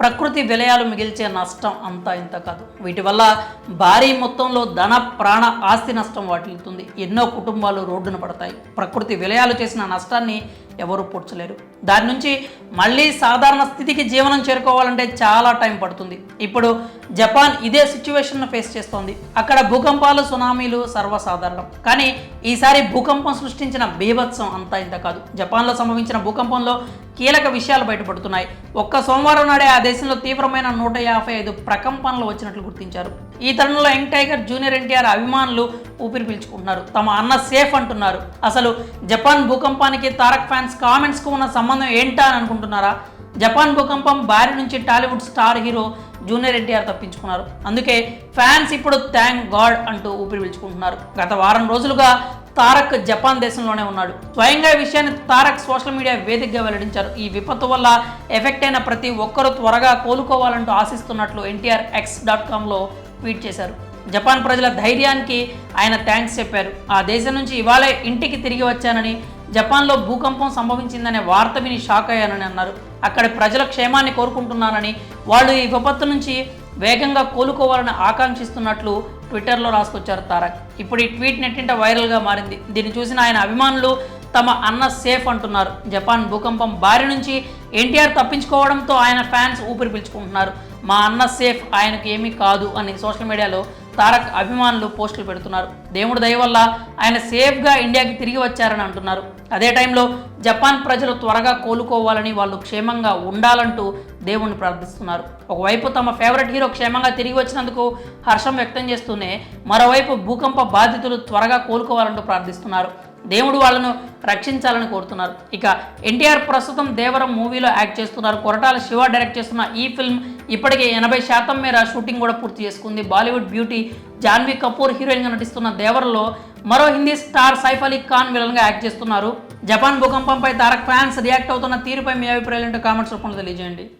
ప్రకృతి విలయాలు మిగిల్చే నష్టం అంతా ఇంత కాదు. వీటి వల్ల భారీ మొత్తంలో ధన ప్రాణ ఆస్తి నష్టం వాటిల్లుతుంది. ఎన్నో కుటుంబాలు రోడ్డున పడతాయి. ప్రకృతి విలయాలు చేసిన నష్టాన్ని ఎవరు పూడ్చలేరు. దాని నుంచి మళ్ళీ సాధారణ స్థితికి జీవనం చేరుకోవాలంటే చాలా టైం పడుతుంది. ఇప్పుడు జపాన్ ఇదే సిచ్యువేషన్ను ఫేస్ చేస్తోంది. అక్కడ భూకంపాలు సునామీలు సర్వసాధారణం. కానీ ఈసారి భూకంపం సృష్టించిన బీభత్సం అంతా ఇంత కాదు. జపాన్లో సంభవించిన భూకంపంలో కీలక విషయాలు బయటపడుతున్నాయి. ఒక్క సోమవారం నాడే ఆ దేశంలో తీవ్రమైన 155 ప్రకంపనలు వచ్చినట్లు గుర్తించారు. ఈ తరుణంలో యంగ్ టైగర్ జూనియర్ ఎన్టీఆర్ అభిమానులు ఊపిరి పీల్చుకుంటున్నారు. తమ అన్న సేఫ్ అంటున్నారు. అసలు జపాన్ భూకంపానికి తారక్ ఫ్యాన్స్ కామెంట్స్కు ఉన్న సంబంధం ఏంటా అని అనుకుంటున్నారా? జపాన్ భూకంపం బారి నుంచి Tollywood star hero junior NTR తప్పించుకున్నారు. అందుకే ఫ్యాన్స్ ఇప్పుడు థ్యాంక్ గాడ్ అంటూ ఊపిరి పీల్చుకుంటున్నారు. గత వారం రోజులుగా తారక్ జపాన్ దేశంలోనే ఉన్నాడు. స్వయంగా ఈ విషయాన్ని తారక్ సోషల్ మీడియా వేదికగా వెల్లడించారు. ఈ విపత్తు వల్ల ఎఫెక్ట్ అయిన ప్రతి ఒక్కరూ త్వరగా కోలుకోవాలంటూ ఆశిస్తున్నట్లు ఎన్టీఆర్ x.comలో ట్వీట్ చేశారు. జపాన్ ప్రజల ధైర్యానికి ఆయన థ్యాంక్స్ చెప్పారు. ఆ దేశం నుంచి ఇవాళే ఇంటికి తిరిగి వచ్చానని, జపాన్లో భూకంపం సంభవించిందనే వార్త విని షాక్ అయ్యానని అన్నారు. అక్కడి ప్రజల క్షేమాన్ని కోరుకుంటున్నానని, వాళ్ళు ఈ విపత్తు నుంచి వేగంగా కోలుకోవాలని ఆకాంక్షిస్తున్నట్లు ట్విట్టర్లో రాసుకొచ్చారు తారక్. ఇప్పుడు ఈ ట్వీట్ నెట్టింట వైరల్గా మారింది. దీన్ని చూసిన ఆయన అభిమానులు తమ అన్న సేఫ్ అంటున్నారు. జపాన్ భూకంపం బారి నుంచి ఎన్టీఆర్ తప్పించుకోవడంతో ఆయన ఫ్యాన్స్ ఊపిరి పీల్చుకుంటున్నారు. మా అన్న సేఫ్, ఆయనకు ఏమీ కాదు అని సోషల్ మీడియాలో తారక్ అభిమానులు పోస్టులు పెడుతున్నారు. దేవుడి దయ వల్ల ఆయన సేఫ్గా ఇండియాకి తిరిగి వచ్చారని అంటున్నారు. అదే టైంలో జపాన్ ప్రజలు త్వరగా కోలుకోవాలని, వాళ్ళు క్షేమంగా ఉండాలంటూ దేవుణ్ణి ప్రార్థిస్తున్నారు. ఒకవైపు తమ ఫేవరెట్ హీరో క్షేమంగా తిరిగి వచ్చినందుకు హర్షం వ్యక్తం చేస్తూనే మరోవైపు భూకంప బాధితులు త్వరగా కోలుకోవాలంటూ ప్రార్థిస్తున్నారు. దేవుడు వాళ్ళను రక్షించాలని కోరుతున్నారు. ఇక ఎన్టీఆర్ ప్రస్తుతం దేవరం మూవీలో యాక్ట్ చేస్తున్నారు. కొరటాల శివ డైరెక్ట్ చేస్తున్న ఈ ఫిల్మ్ ఇప్పటికే 80% మేర షూటింగ్ కూడా పూర్తి చేసుకుంది. బాలీవుడ్ బ్యూటీ జాన్వీ కపూర్ హీరోయిన్గా నటిస్తున్న దేవరంలో మరో హిందీ స్టార్ సైఫ్ అలీ ఖాన్ విలన్గా యాక్ట్ చేస్తున్నారు. జపాన్ భూకంపంపై తారక్ ఫ్యాన్స్ రియాక్ట్ అవుతున్న తీరుపై మీ అభిప్రాయాలు కామెంట్స్ రూపంలో తెలియజేయండి.